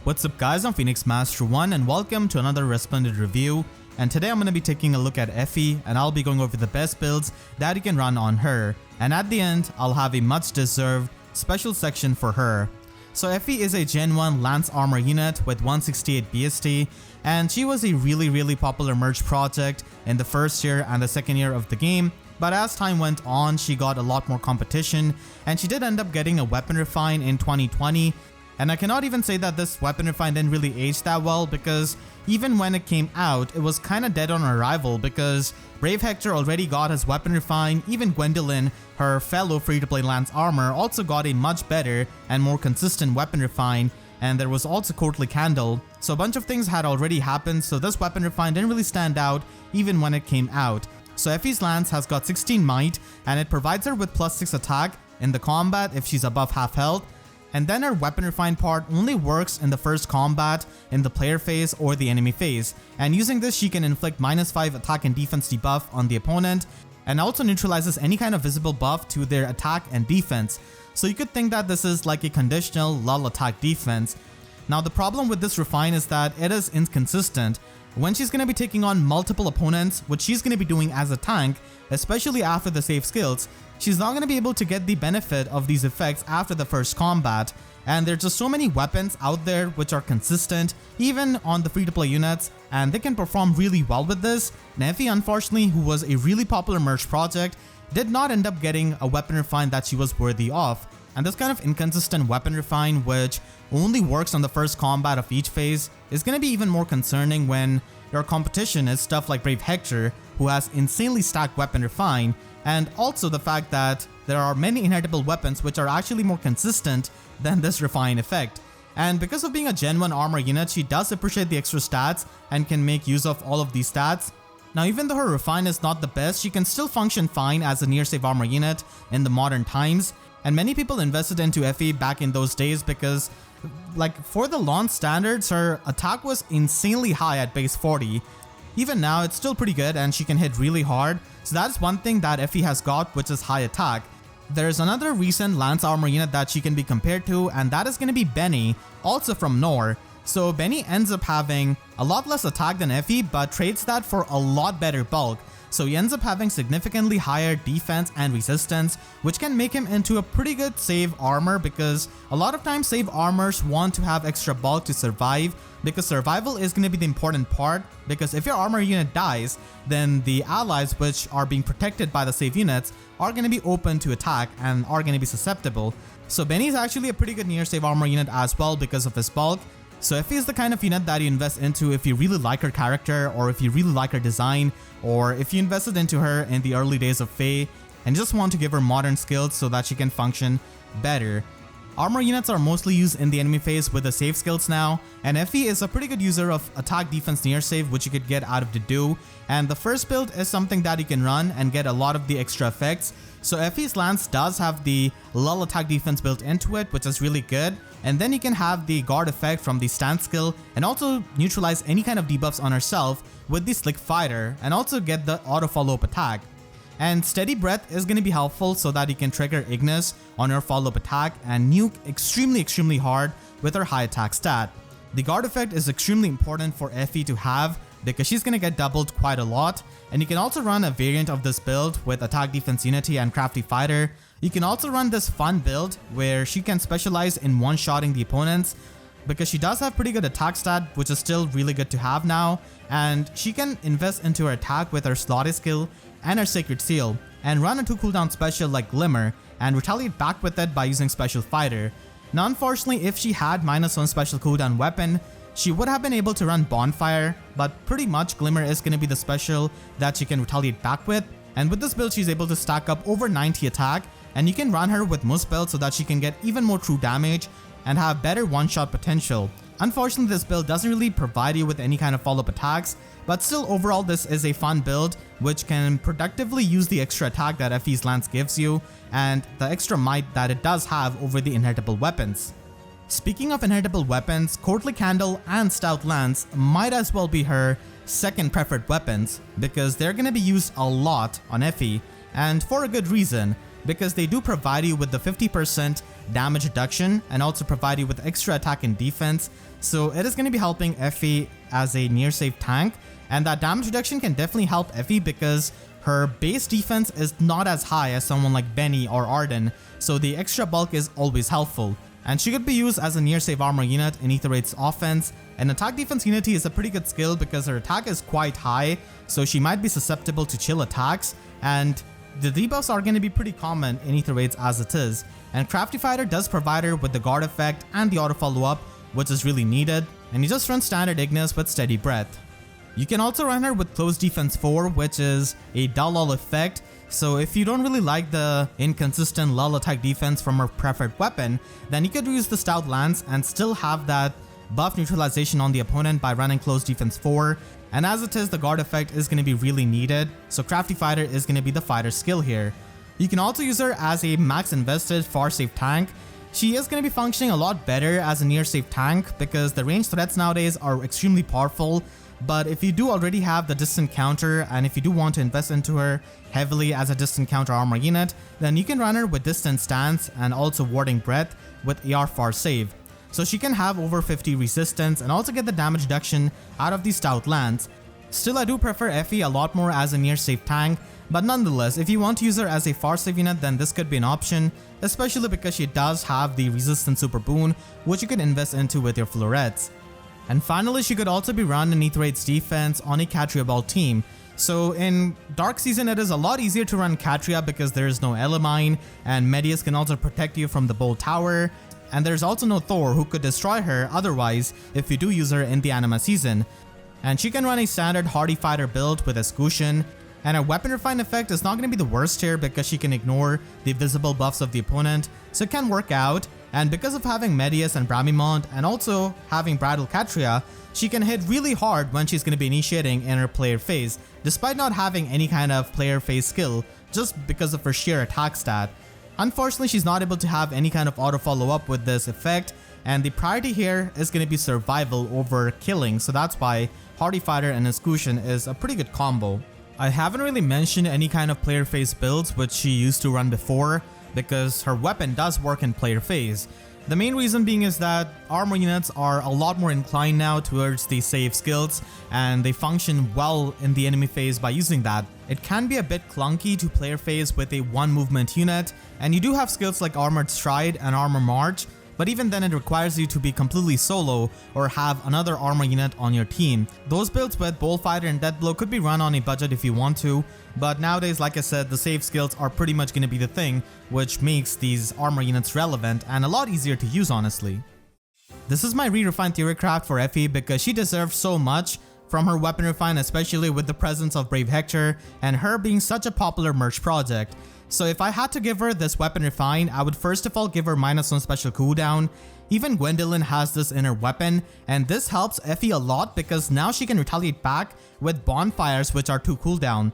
What's up guys, I'm Phoenix Master 1 and welcome to another Resplendent review. And today I'm going to be taking a look at Effie and I'll be going over the best builds that you can run on her. And at the end, I'll have a much deserved special section for her. So Effie is a Gen 1 Lance Armor unit with 168 BST, and she was a really popular merge project in the first year and the second year of the game. But as time went on, she got a lot more competition and she did end up getting a weapon refine in 2020. And I cannot even say that this weapon refine didn't really age that well, because even when it came out, it was kinda dead on arrival because Brave Hector already got his weapon refine. Even Gwendolyn, her fellow free-to-play Lance Armor, also got a much better and more consistent weapon refine, and there was also Courtly Candle. So a bunch of things had already happened, so this weapon refine didn't really stand out even when it came out. So Effie's Lance has got 16 might and it provides her with +6 attack in the combat if she's above half health. And then her weapon refine part only works in the first combat, in the player phase or the enemy phase. And using this, she can inflict -5 attack and defense debuff on the opponent, and also neutralizes any kind of visible buff to their attack and defense. So you could think that this is like a conditional lull attack defense. Now the problem with this refine is that it is inconsistent. When she's going to be taking on multiple opponents, which she's going to be doing as a tank, especially after the save skills, she's not going to be able to get the benefit of these effects after the first combat. And there's just so many weapons out there which are consistent, even on the free-to-play units, and they can perform really well with this. And Effie, unfortunately, who was a really popular merge project, did not end up getting a weapon refine that she was worthy of. And this kind of inconsistent weapon refine, which only works on the first combat of each phase, is going to be even more concerning when your competition is stuff like Brave Hector, who has insanely stacked weapon refine, and also the fact that there are many inheritable weapons which are actually more consistent than this refine effect. And because of being a Gen 1 armor unit, she does appreciate the extra stats and can make use of all of these stats. Now even though her refine is not the best, she can still function fine as a near save armor unit in the modern times. And many people invested into Effie back in those days because, like, for the launch standards, her attack was insanely high at base 40. Even now, it's still pretty good and she can hit really hard. So that's one thing that Effie has got, which is high attack. There's another recent Lance Armor unit that she can be compared to, and that is going to be Benny, also from Nohr. So Benny ends up having a lot less attack than Effie, but trades that for a lot better bulk. So he ends up having significantly higher defense and resistance, which can make him into a pretty good save armor, because a lot of times save armors want to have extra bulk to survive, because survival is going to be the important part. Because if your armor unit dies, then the allies which are being protected by the save units are going to be open to attack and are going to be susceptible. So Benny is actually a pretty good near save armor unit as well because of his bulk. So Effie is the kind of unit that you invest into if you really like her character, or if you really like her design, or if you invested into her in the early days of FEH and just want to give her modern skills so that she can function better. Armor units are mostly used in the enemy phase with the save skills now, and Effie is a pretty good user of attack defense near save, which you could get out of the do. And the first build is something that you can run and get a lot of the extra effects. So Effie's Lance does have the lull attack defense built into it, which is really good. And then you can have the guard effect from the stand skill and also neutralize any kind of debuffs on herself with the Slick Fighter, and also get the auto follow-up attack. And Steady Breath is going to be helpful so that you can trigger Ignis on your follow-up attack and nuke extremely hard with her high attack stat. The guard effect is extremely important for Effie to have because she's going to get doubled quite a lot. And you can also run a variant of this build with attack defense unity and crafty fighter. You can also run this fun build where she can specialize in one-shotting the opponents, because she does have pretty good attack stat, which is still really good to have now. And she can invest into her attack with her slotty skill and her sacred seal, and run a 2 cooldown special like Glimmer and retaliate back with it by using special fighter. Now unfortunately, if she had -1 special cooldown weapon, she would have been able to run Bonfire, but pretty much Glimmer is going to be the special that she can retaliate back with. And with this build, she's able to stack up over 90 attack, and you can run her with most builds so that she can get even more true damage and have better one-shot potential. Unfortunately, this build doesn't really provide you with any kind of follow-up attacks, but still overall this is a fun build which can productively use the extra attack that Effie's Lance gives you and the extra might that it does have over the inheritable weapons. Speaking of inheritable weapons, Courtly Candle and Stout Lance might as well be her second preferred weapons, because they're going to be used a lot on Effie, and for a good reason, because they do provide you with the 50% damage reduction and also provide you with extra attack and defense. So it is going to be helping Effie as a near safe tank, and that damage reduction can definitely help Effie because her base defense is not as high as someone like Benny or Arden, so the extra bulk is always helpful. And she could be used as a near safe armor unit in Aetherite's offense. And attack defense unity is a pretty good skill because her attack is quite high, so she might be susceptible to chill attacks, and the debuffs are going to be pretty common in Aetherite's as it is. And Crafty Fighter does provide her with the guard effect and the auto follow up, which is really needed, and you just run standard Ignis with steady breath. You can also run her with Close Defense 4, which is a dull lull effect. So if you don't really like the inconsistent lull attack defense from her preferred weapon, then you could use the Stout Lance and still have that buff neutralization on the opponent by running Close Defense 4. And as it is, the guard effect is going to be really needed, so Crafty Fighter is going to be the fighter skill here. You can also use her as a max invested far safe tank. She is going to be functioning a lot better as a near safe tank because the ranged threats nowadays are extremely powerful. But if you do already have the distant counter, and if you do want to invest into her heavily as a distant counter armor unit, then you can run her with distant stance and also warding breath with AR far save. So she can have over 50 resistance and also get the damage reduction out of the Stout Lance. Still, I do prefer Effie a lot more as a near safe tank, but nonetheless, if you want to use her as a far save unit, then this could be an option, especially because she does have the resistance super boon, which you can invest into with your florets. And finally, she could also be run in Aetherite's defense on a Catria Ball team. So in Dark Season, it is a lot easier to run Catria because there is no Elamine, and Medius can also protect you from the Bolt Tower. And there's also no Thor who could destroy her otherwise if you do use her in the Anima season. And she can run a standard Hardy Fighter build with Escutcheon. And her Weapon Refine effect is not going to be the worst here because she can ignore the visible buffs of the opponent, so it can work out. And because of having Medius and Bramimond and also having Bridal Catria, she can hit really hard when she's going to be initiating in her player phase, despite not having any kind of player phase skill, just because of her sheer attack stat. Unfortunately, she's not able to have any kind of auto follow up with this effect, and the priority here is going to be survival over killing, so that's why Hardy Fighter and Escutcheon is a pretty good combo. I haven't really mentioned any kind of player phase builds which she used to run before, because her weapon does work in player phase. The main reason being is that armor units are a lot more inclined now towards the save skills, and they function well in the enemy phase by using that. It can be a bit clunky to player phase with a one movement unit, and you do have skills like Armored Stride and Armor March, but even then it requires you to be completely solo or have another armor unit on your team. Those builds with Bullfighter and Deathblow could be run on a budget if you want to, but nowadays, like I said, the save skills are pretty much going to be the thing, which makes these armor units relevant and a lot easier to use, honestly. This is my re-refined theorycraft for Effie because she deserves so much from her Weapon Refine, especially with the presence of Brave Hector and her being such a popular merch project. So if I had to give her this Weapon Refine, I would first of all give her -1 special cooldown. Even Gwendolyn has this in her weapon, and this helps Effie a lot because now she can retaliate back with bonfires, which are 2 cooldown.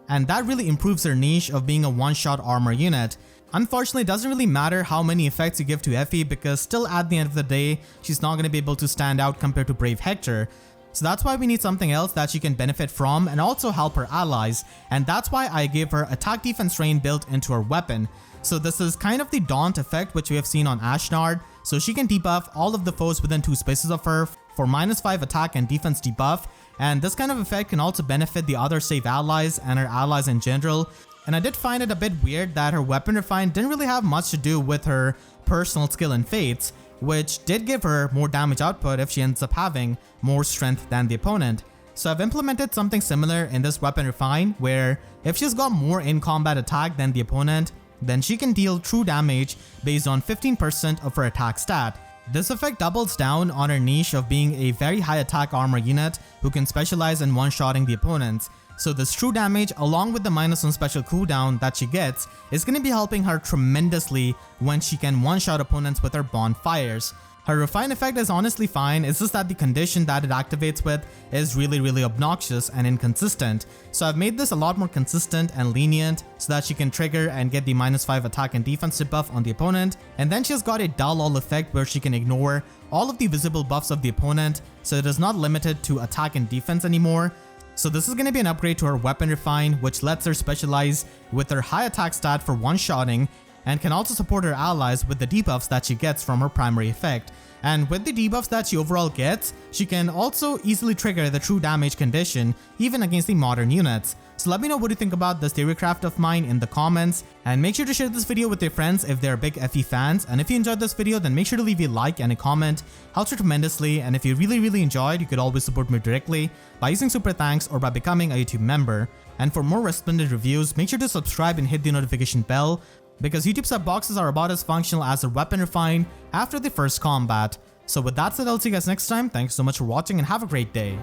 And that really improves her niche of being a one-shot armor unit. Unfortunately, it doesn't really matter how many effects you give to Effie because still at the end of the day, she's not going to be able to stand out compared to Brave Hector. So that's why we need something else that she can benefit from and also help her allies, and that's why I gave her attack defense rain built into her weapon. So this is kind of the Daunt effect which we have seen on Ashnard, so she can debuff all of the foes within 2 spaces of her for -5 attack and defense debuff, and this kind of effect can also benefit the other safe allies and her allies in general. And I did find it a bit weird that her Weapon Refine didn't really have much to do with her personal skill and fates, which did give her more damage output if she ends up having more strength than the opponent. So I've implemented something similar in this Weapon Refine, where if she's got more in combat attack than the opponent, then she can deal true damage based on 15% of her attack stat. This effect doubles down on her niche of being a very high attack armor unit who can specialize in one-shotting the opponents. So this true damage along with the -1 special cooldown that she gets is going to be helping her tremendously when she can one-shot opponents with her bonfires. Her refine effect is honestly fine, it's just that the condition that it activates with is really obnoxious and inconsistent. So I've made this a lot more consistent and lenient so that she can trigger and get the -5 attack and defense debuff on the opponent, and then she's got a dull lull effect where she can ignore all of the visible buffs of the opponent, so it is not limited to attack and defense anymore. So this is going to be an upgrade to her Weapon Refine, which lets her specialize with her high attack stat for one-shotting and can also support her allies with the debuffs that she gets from her primary effect. And with the debuffs that she overall gets, she can also easily trigger the true damage condition even against the modern units. So let me know what you think about this theorycraft of mine in the comments, and make sure to share this video with your friends if they're big Effie fans. And if you enjoyed this video, then make sure to leave a like and a comment, helps you tremendously. And if you really enjoyed, you could always support me directly by using super thanks or by becoming a YouTube member. And for more Resplendent reviews, make sure to subscribe and hit the notification bell, because YouTube sub boxes are about as functional as a weapon refine after the first combat. So with that said, I'll see you guys next time. Thanks so much for watching and have a great day.